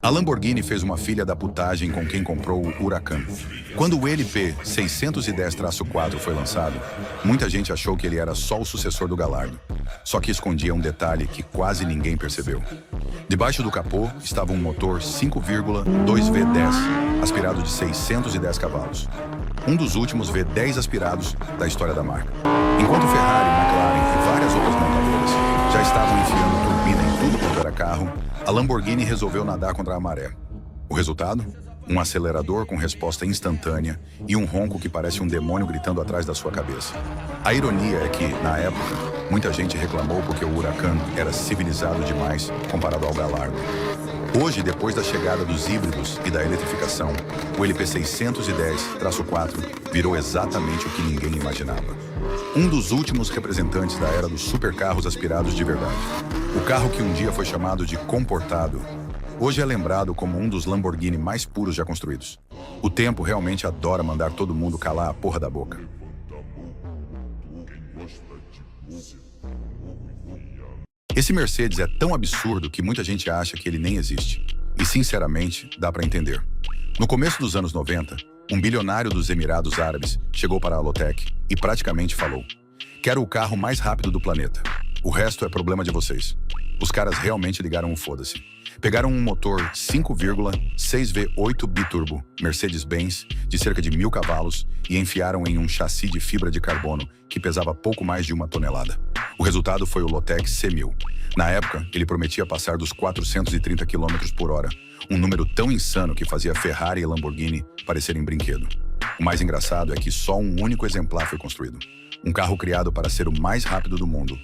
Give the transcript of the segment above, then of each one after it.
A Lamborghini fez uma filha da putagem com quem comprou o Huracan. Quando o LP 610-4 foi lançado, muita gente achou que ele era só o sucessor do Gallardo. Só que escondia um detalhe que quase ninguém percebeu. Debaixo do capô estava um motor 5,2 V10, aspirado de 610 cavalos. Um dos últimos V10 aspirados da história da marca. Enquanto Ferrari, McLaren e várias outras montadoras já estavam enfiando turbina em tudo quanto era carro, a Lamborghini resolveu nadar contra a maré. O resultado? Um acelerador com resposta instantânea e um ronco que parece um demônio gritando atrás da sua cabeça. A ironia é que, na época, muita gente reclamou porque o Huracan era civilizado demais comparado ao Gallardo. Hoje, depois da chegada dos híbridos e da eletrificação, o LP 610-4 virou exatamente o que ninguém imaginava. Um dos últimos representantes da era dos supercarros aspirados de verdade. O carro que um dia foi chamado de comportado, hoje é lembrado como um dos Lamborghini mais puros já construídos. O tempo realmente adora mandar todo mundo calar a porra da boca. Esse Mercedes é tão absurdo que muita gente acha que ele nem existe. E, sinceramente, dá pra entender. No começo dos anos 90, um bilionário dos Emirados Árabes chegou para a Lotec e praticamente falou: "Quero o carro mais rápido do planeta. O resto é problema de vocês." Os caras realmente ligaram o foda-se. Pegaram um motor 5,6 V8 biturbo Mercedes-Benz de cerca de 1.000 cavalos e enfiaram em um chassi de fibra de carbono que pesava pouco mais de 1 tonelada. O resultado foi o Lotec C1000. Na época, ele prometia passar dos 430 km por hora, um número tão insano que fazia Ferrari e Lamborghini parecerem brinquedo. O mais engraçado é que só um único exemplar foi construído. Um carro criado para ser o mais rápido do mundo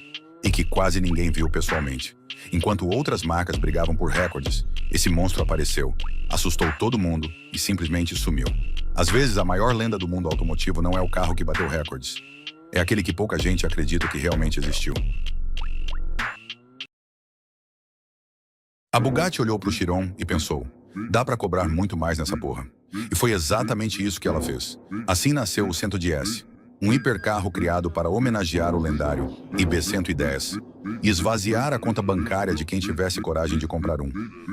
e que quase ninguém viu pessoalmente. Enquanto outras marcas brigavam por recordes, esse monstro apareceu, assustou todo mundo e simplesmente sumiu. Às vezes, a maior lenda do mundo automotivo não é o carro que bateu recordes. É aquele que pouca gente acredita que realmente existiu. A Bugatti olhou para o Chiron e pensou: dá para cobrar muito mais nessa porra. E foi exatamente isso que ela fez. Assim nasceu o 110S, um hipercarro criado para homenagear o lendário IB110 e esvaziar a conta bancária de quem tivesse coragem de comprar um.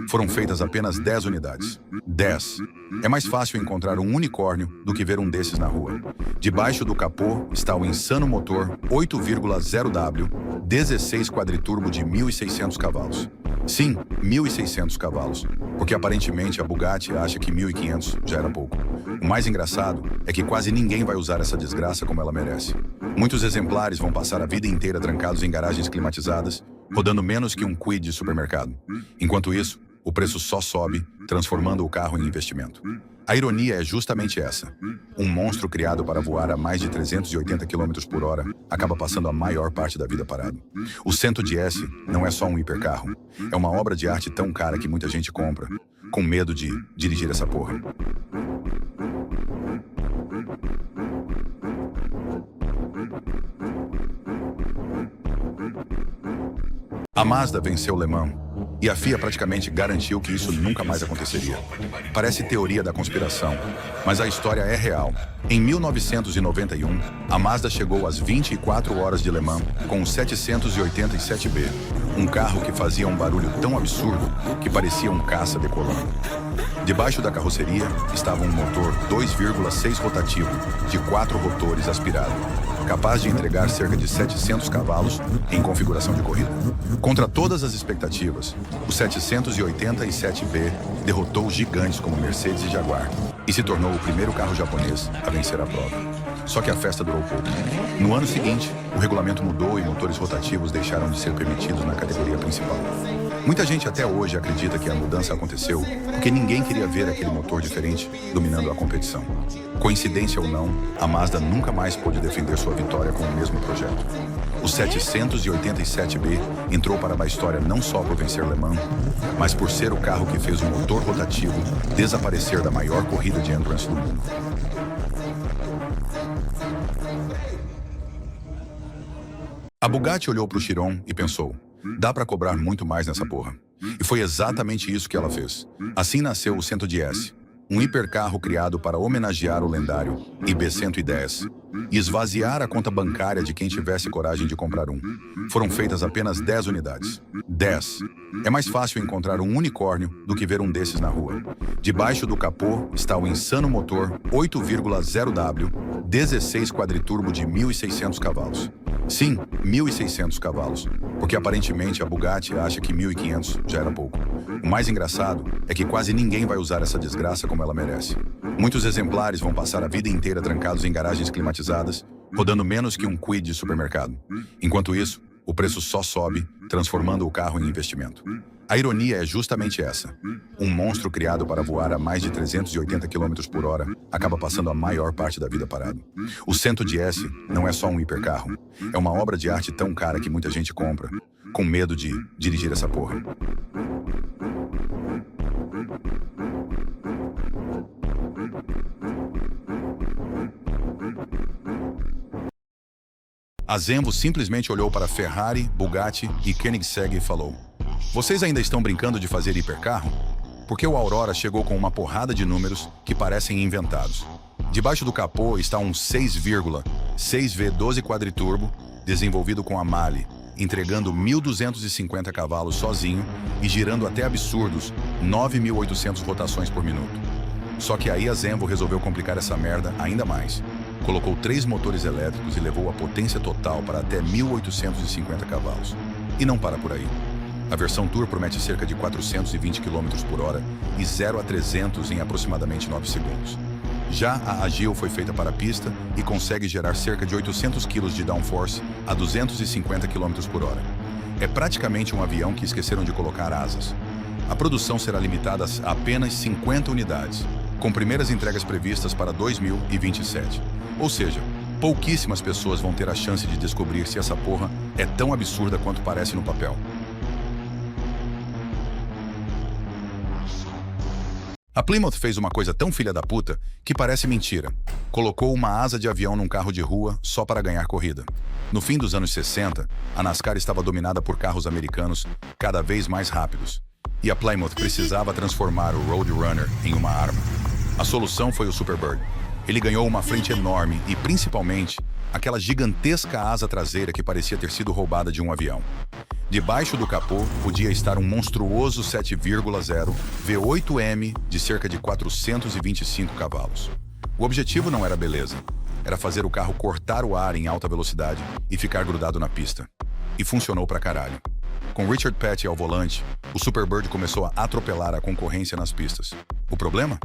Foram feitas apenas 10 unidades. 10. É mais fácil encontrar um unicórnio do que ver um desses na rua. Debaixo do capô está o insano motor 8,0W 16 quadriturbo de 1.600 cavalos. Sim, 1.600 cavalos, porque aparentemente a Bugatti acha que 1.500 já era pouco. O mais engraçado é que quase ninguém vai usar essa desgraça como ela merece. Muitos exemplares vão passar a vida inteira trancados em garagens climatizadas, rodando menos que um Kwid de supermercado. Enquanto isso, o preço só sobe, transformando o carro em investimento. A ironia é justamente essa. Um monstro criado para voar a mais de 380 km por hora acaba passando a maior parte da vida parado. O 110S não é só um hipercarro. É uma obra de arte tão cara que muita gente compra, com medo de dirigir essa porra. A Mazda venceu Le Mans e a FIA praticamente garantiu que isso nunca mais aconteceria. Parece teoria da conspiração, mas a história é real. Em 1991, a Mazda chegou às 24 horas de Le Mans com o 787B, um carro que fazia um barulho tão absurdo que parecia um caça decolando. Debaixo da carroceria estava um motor 2,6 rotativo de 4 rotores aspirado, capaz de entregar cerca de 700 cavalos em configuração de corrida. Contra todas as expectativas, o 787B derrotou gigantes como Mercedes e Jaguar e se tornou o primeiro carro japonês a vencer a prova. Só que a festa durou pouco. No ano seguinte, o regulamento mudou e motores rotativos deixaram de ser permitidos na categoria principal. Muita gente até hoje acredita que a mudança aconteceu porque ninguém queria ver aquele motor diferente dominando a competição. Coincidência ou não, a Mazda nunca mais pôde defender sua vitória com o mesmo projeto. O 787B entrou para a história não só por vencer Le Mans, mas por ser o carro que fez o motor rotativo desaparecer da maior corrida de endurance do mundo. A Bugatti olhou para o Chiron e pensou: dá para cobrar muito mais nessa porra. E foi exatamente isso que ela fez. Assim nasceu o 110S, um hipercarro criado para homenagear o lendário IB110 e esvaziar a conta bancária de quem tivesse coragem de comprar um. Foram feitas apenas 10 unidades. 10. É mais fácil encontrar um unicórnio do que ver um desses na rua. Debaixo do capô está o insano motor 8,0W, 16 quadriturbo de 1.600 cavalos. Sim, 1.600 cavalos, porque aparentemente a Bugatti acha que 1.500 já era pouco. O mais engraçado é que quase ninguém vai usar essa desgraça como ela merece. Muitos exemplares vão passar a vida inteira trancados em garagens climatizadas, rodando menos que um quid de supermercado. Enquanto isso, o preço só sobe, transformando o carro em investimento. A ironia é justamente essa. Um monstro criado para voar a mais de 380 km por hora acaba passando a maior parte da vida parado. O 110 não é só um hipercarro. É uma obra de arte tão cara que muita gente compra, com medo de dirigir essa porra. A Zenvo simplesmente olhou para Ferrari, Bugatti e Koenigsegg e falou: "Vocês ainda estão brincando de fazer hipercarro?" Porque o Aurora chegou com uma porrada de números que parecem inventados. Debaixo do capô está um 6,6V12 quadriturbo, desenvolvido com a Mali, entregando 1.250 cavalos sozinho e girando até absurdos 9.800 rotações por minuto. Só que aí a Zenvo resolveu complicar essa merda ainda mais. Colocou 3 motores elétricos e levou a potência total para até 1.850 cavalos. E não para por aí. A versão Tour promete cerca de 420 km por hora e 0 a 300 em aproximadamente 9 segundos. Já a Agile foi feita para a pista e consegue gerar cerca de 800 kg de downforce a 250 km por hora. É praticamente um avião que esqueceram de colocar asas. A produção será limitada a apenas 50 unidades, com primeiras entregas previstas para 2027. Ou seja, pouquíssimas pessoas vão ter a chance de descobrir se essa porra é tão absurda quanto parece no papel. A Plymouth fez uma coisa tão filha da puta que parece mentira. Colocou uma asa de avião num carro de rua só para ganhar corrida. No fim dos anos 60, a NASCAR estava dominada por carros americanos cada vez mais rápidos. E a Plymouth precisava transformar o Roadrunner em uma arma. A solução foi o Superbird. Ele ganhou uma frente enorme e, principalmente, aquela gigantesca asa traseira que parecia ter sido roubada de um avião. Debaixo do capô podia estar um monstruoso 7,0 V8M de cerca de 425 cavalos. O objetivo não era beleza, era fazer o carro cortar o ar em alta velocidade e ficar grudado na pista. E funcionou pra caralho. Com Richard Petty ao volante, o Superbird começou a atropelar a concorrência nas pistas. O problema?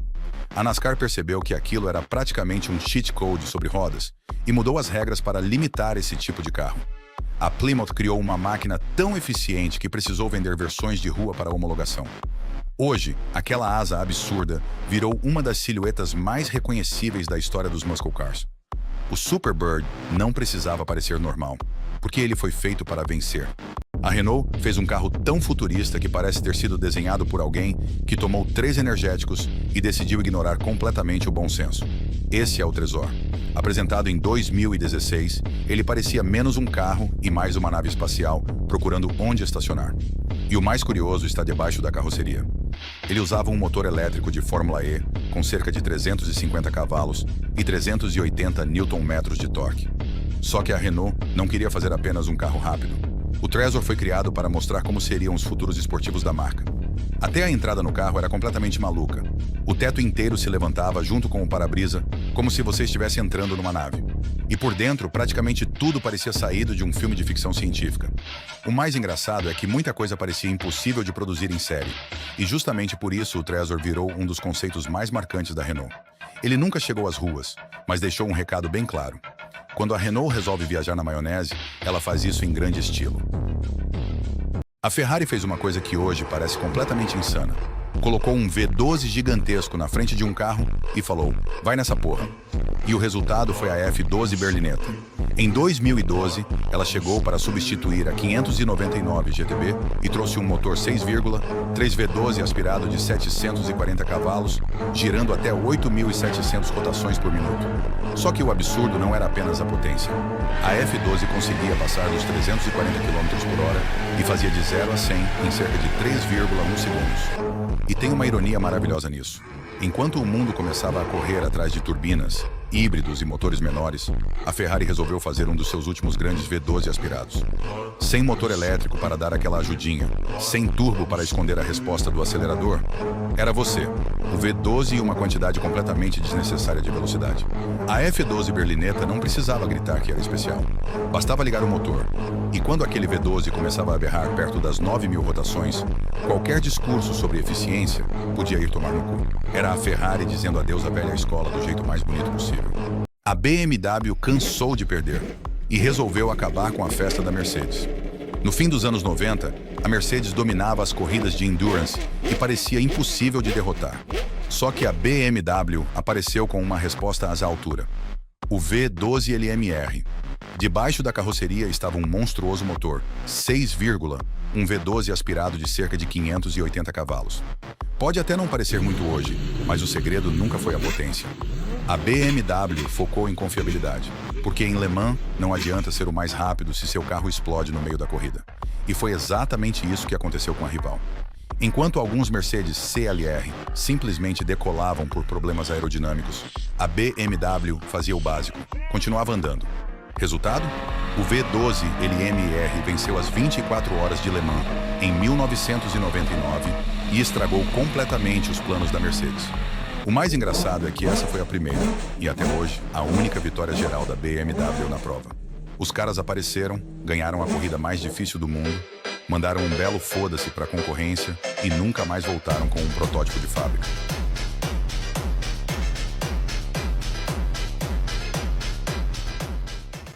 A NASCAR percebeu que aquilo era praticamente um cheat code sobre rodas e mudou as regras para limitar esse tipo de carro. A Plymouth criou uma máquina tão eficiente que precisou vender versões de rua para homologação. Hoje, aquela asa absurda virou uma das silhuetas mais reconhecíveis da história dos muscle cars. O Superbird não precisava parecer normal, porque ele foi feito para vencer. A Renault fez um carro tão futurista que parece ter sido desenhado por alguém que tomou 3 energéticos e decidiu ignorar completamente o bom senso. Esse é o Trezor. Apresentado em 2016, ele parecia menos um carro e mais uma nave espacial procurando onde estacionar. E o mais curioso está debaixo da carroceria. Ele usava um motor elétrico de Fórmula E com cerca de 350 cavalos e 380 Nm de torque. Só que a Renault não queria fazer apenas um carro rápido. O Trezor foi criado para mostrar como seriam os futuros esportivos da marca. Até a entrada no carro era completamente maluca. O teto inteiro se levantava junto com o para-brisa, como se você estivesse entrando numa nave. E por dentro, praticamente tudo parecia saído de um filme de ficção científica. O mais engraçado é que muita coisa parecia impossível de produzir em série. E justamente por isso o Trezor virou um dos conceitos mais marcantes da Renault. Ele nunca chegou às ruas, mas deixou um recado bem claro. Quando a Renault resolve viajar na maionese, ela faz isso em grande estilo. A Ferrari fez uma coisa que hoje parece completamente insana. Colocou um V12 gigantesco na frente de um carro e falou: "Vai nessa porra." E o resultado foi a F12 Berlinetta. Em 2012, ela chegou para substituir a 599 GTB e trouxe um motor 6,3 V12 aspirado de 740 cavalos, girando até 8.700 rotações por minuto. Só que o absurdo não era apenas a potência. A F12 conseguia passar dos 340 km por hora e fazia de 0 a 100 em cerca de 3,1 segundos. E tem uma ironia maravilhosa nisso. Enquanto o mundo começava a correr atrás de turbinas, híbridos e motores menores, a Ferrari resolveu fazer um dos seus últimos grandes V12 aspirados. Sem motor elétrico para dar aquela ajudinha, sem turbo para esconder a resposta do acelerador, era você, o V12 e uma quantidade completamente desnecessária de velocidade. A F12 berlineta não precisava gritar que era especial. Bastava ligar o motor. E quando aquele V12 começava a berrar perto das 9.000 rotações, qualquer discurso sobre eficiência podia ir tomar no cu. Era a Ferrari dizendo adeus à velha escola do jeito mais bonito possível. A BMW cansou de perder e resolveu acabar com a festa da Mercedes. No fim dos anos 90, a Mercedes dominava as corridas de endurance e parecia impossível de derrotar. Só que a BMW apareceu com uma resposta à altura. O V12 LMR. Debaixo da carroceria estava um monstruoso motor, 6, um V12 aspirado de cerca de 580 cavalos. Pode até não parecer muito hoje, mas o segredo nunca foi a potência. A BMW focou em confiabilidade, porque em Le Mans não adianta ser o mais rápido se seu carro explode no meio da corrida. E foi exatamente isso que aconteceu com a rival. Enquanto alguns Mercedes CLR simplesmente decolavam por problemas aerodinâmicos, a BMW fazia o básico, continuava andando. Resultado? O V12 LMR venceu as 24 horas de Le Mans em 1999 e estragou completamente os planos da Mercedes. O mais engraçado é que essa foi a primeira, e até hoje, a única vitória geral da BMW na prova. Os caras apareceram, ganharam a corrida mais difícil do mundo, mandaram um belo foda-se para a concorrência e nunca mais voltaram com um protótipo de fábrica.